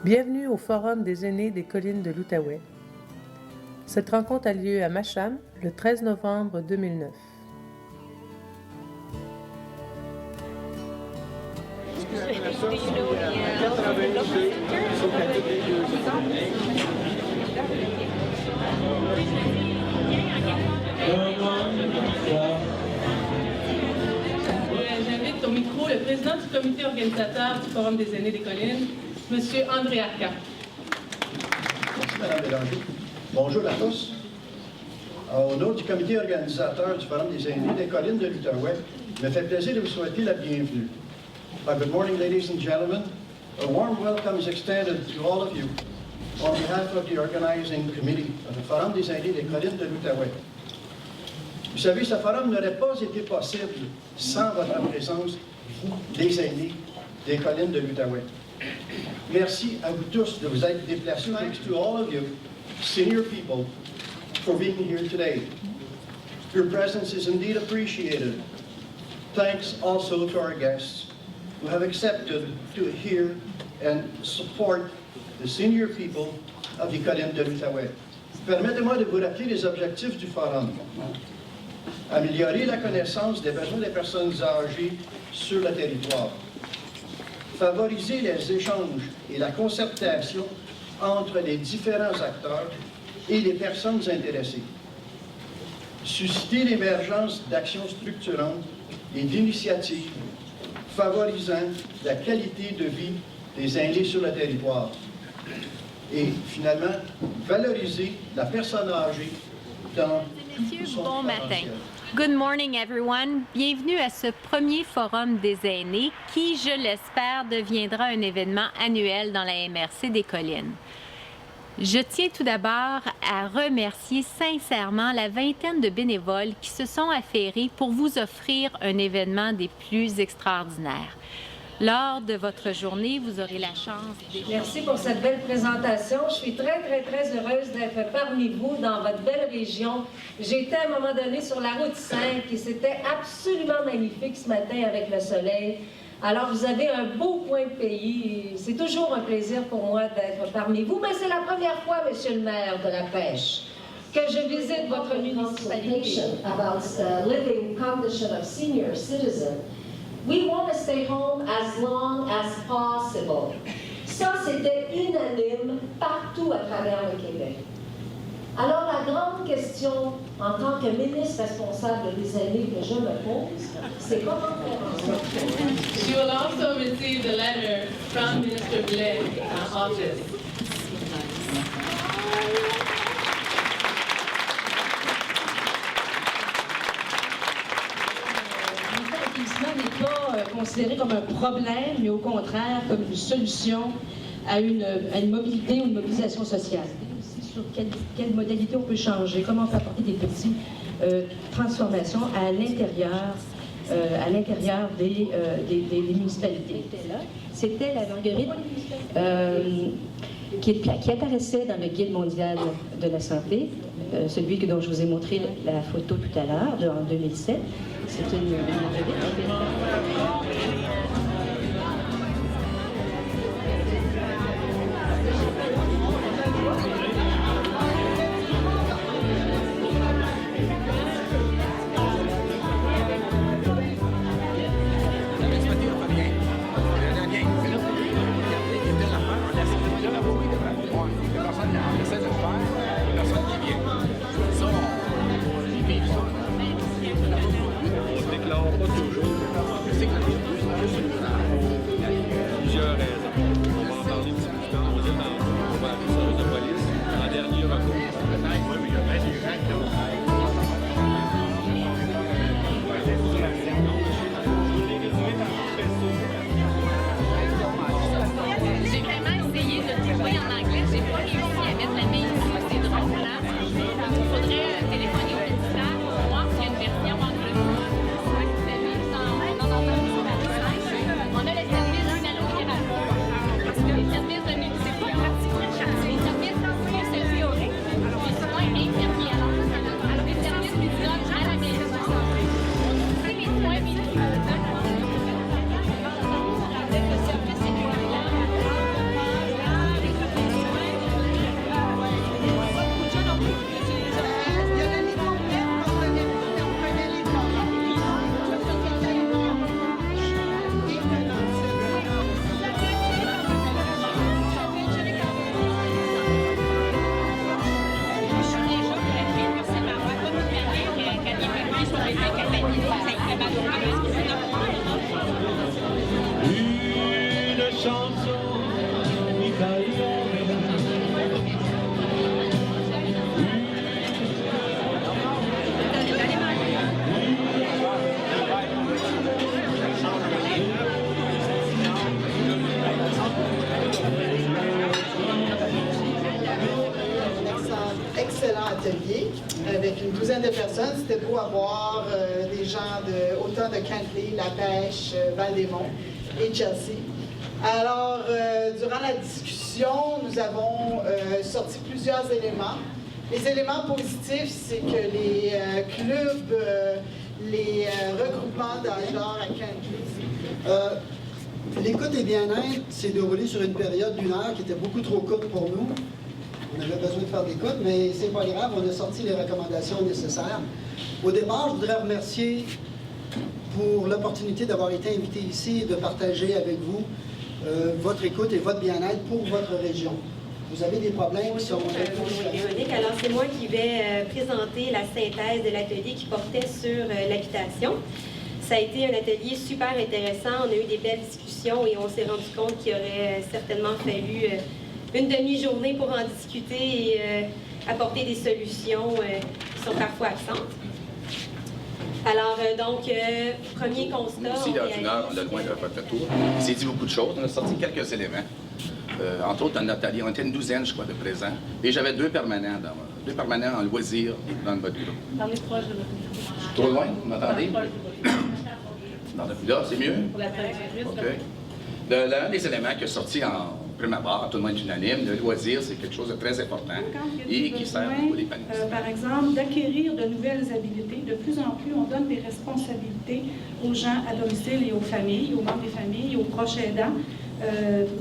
Bienvenue au Forum des aînés des collines de l'Outaouais. Cette rencontre a lieu à Macham le 13 novembre 2009. J'invite au micro le président du comité organisateur du Forum des aînés des collines, M. André Arca. Merci, Mme Bélanger. Bonjour à tous. Au nom du comité organisateur du Forum des aînés des collines de l'Outaouais, il me fait plaisir de vous souhaiter la bienvenue. Good morning, ladies and gentlemen. A warm welcome is extended to all of you on behalf of the organizing committee of the Forum des aînés des collines de l'Outaouais. Vous savez, ce forum n'aurait pas été possible sans votre présence, des aînés des collines de l'Outaouais. Merci à vous tous de vous être déplacés. Thanks to all of you, senior people, for being here today. Your presence is indeed appreciated. Thanks also to our guests who have accepted to hear and support the senior people of the collines de l'Outaouais. Permettez-moi de vous rappeler les objectifs du forum. Améliorer la connaissance des besoins des personnes âgées sur le territoire. Favoriser les échanges et la concertation entre les différents acteurs et les personnes intéressées. Susciter l'émergence d'actions structurantes et d'initiatives favorisant la qualité de vie des aînés sur le territoire. Et finalement, valoriser la personne âgée dans tout son potentiel. Good morning, everyone. Bienvenue à ce premier Forum des aînés qui, je l'espère, deviendra un événement annuel dans la MRC des collines. Je tiens tout d'abord à remercier sincèrement la vingtaine de bénévoles qui se sont affairés pour vous offrir un événement des plus extraordinaires. Lors de votre journée, vous aurez la chance d'échanger. Merci pour cette belle présentation. Je suis très heureuse d'être parmi vous dans votre belle région. J'étais à un moment donné sur la route 5 et c'était absolument magnifique ce matin avec le soleil. Alors, vous avez un beau coin de pays. C'est toujours un plaisir pour moi d'être parmi vous, mais c'est la première fois, Monsieur le maire de la Pêche, que je visite votre municipalité. About the living condition of senior citizens. We want to stay home as long as possible. Ça, c'était unanime partout à travers le Québec. Alors, la grande question, en tant que ministre responsable des aînés que je me pose, c'est comment faire en sorte que... She will also receive the letter from Minister Blais in office. N'est pas considéré comme un problème, mais au contraire comme une solution à une mobilité ou une mobilisation sociale. Aussi sur quelle modalité on peut changer, comment on peut apporter des petites transformations à l'intérieur des municipalités. C'était la Marguerite qui apparaissait dans le Guide mondial de la santé, celui dont je vous ai montré la photo tout à l'heure, en 2007. C'est une Marguerite. jeune, c'était beau avoir des gens autant de Cantley, La Pêche, Val-des-Monts et Chelsea. Alors, durant la discussion, nous avons sorti plusieurs éléments. Les éléments positifs, c'est que les clubs, les regroupements d'âge d'or à Cantley. L'écoute et bien-être s'est déroulé sur une période d'1 heure qui était beaucoup trop courte pour nous. On avait besoin de faire des l'écoute, mais c'est pas grave, on a sorti les recommandations nécessaires. Au départ, je voudrais remercier pour l'opportunité d'avoir été invité ici et de partager avec vous votre écoute et votre bien-être pour votre région. Vous avez des problèmes qui sont... Alors, c'est moi qui vais présenter la synthèse de l'atelier qui portait sur l'habitation. Ça a été un atelier super intéressant. On a eu des belles discussions et on s'est rendu compte qu'il aurait certainement fallu une demi-journée pour en discuter et apporter des solutions qui sont parfois absentes. Alors, premier constat... Aussi, dans une heure, on a loin de faire le tour. Il s'est dit beaucoup de choses. On a sorti quelques éléments. Entre autres, dans notre atelier, on était une douzaine, je crois, de présents. Et j'avais deux permanents en loisirs dans votre groupe. Parlez proche de votre micro. Trop loin, vous m'entendez? Là, c'est mieux? Pour la traductrice. OK. L'un des éléments qui est sorti en prime abord, tout le monde est unanime, le loisir, c'est quelque chose de très important et qui sert beaucoup l'épanouissement. Par exemple, d'acquérir de nouvelles habiletés. De plus en plus, on donne des responsabilités aux gens à domicile et aux familles, aux membres des familles, aux proches aidants.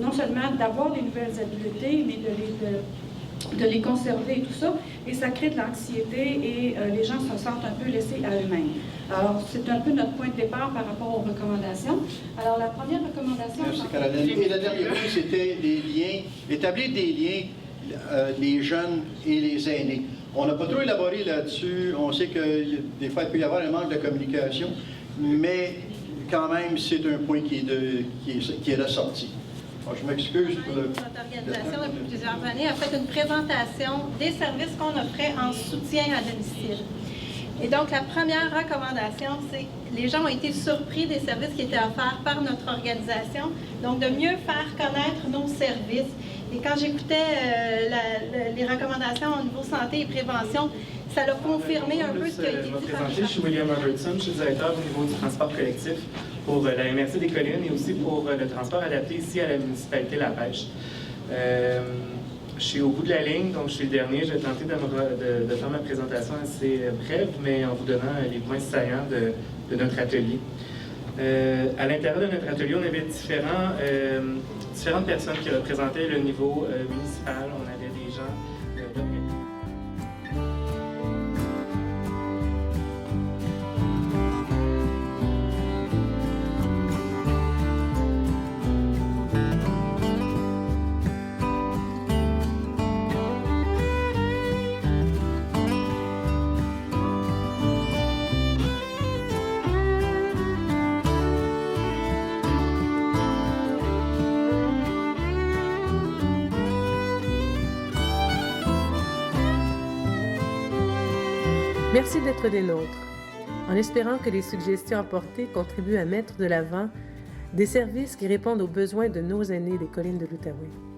Non seulement d'avoir des nouvelles habiletés, mais de les conserver et tout ça. Et ça crée de l'anxiété et les gens se sentent un peu laissés à eux-mêmes. Alors, c'est un peu notre point de départ par rapport aux recommandations. Alors, la première recommandation... Merci, Caroline. Et la dernière point, c'était les liens, établir des liens, les jeunes et les aînés. On n'a pas trop élaboré là-dessus. On sait que des fois, il peut y avoir un manque de communication, mais quand même, c'est un point qui est ressorti. Alors, je m'excuse pour le... Notre organisation, depuis plusieurs années, a fait une présentation des services qu'on offrait en soutien à domicile. Et donc, la première recommandation, c'est que les gens ont été surpris des services qui étaient offerts par notre organisation, donc de mieux faire connaître nos services. Et quand j'écoutais les recommandations au niveau santé et prévention, ça l'a confirmé un peu ce qui a été dit par les gens. Je suis William Robertson, je suis directeur au niveau du transport collectif pour la MRC des Collines et aussi pour le transport adapté ici à la municipalité La Pêche. Je suis au bout de la ligne, donc je suis le dernier. Je vais tenter de faire ma présentation assez brève, mais en vous donnant les points saillants de notre atelier. À l'intérieur de notre atelier, on avait différentes personnes qui représentaient le niveau municipal. On avait des gens Merci d'être des nôtres, en espérant que les suggestions apportées contribuent à mettre de l'avant des services qui répondent aux besoins de nos aînés des collines de l'Outaouais.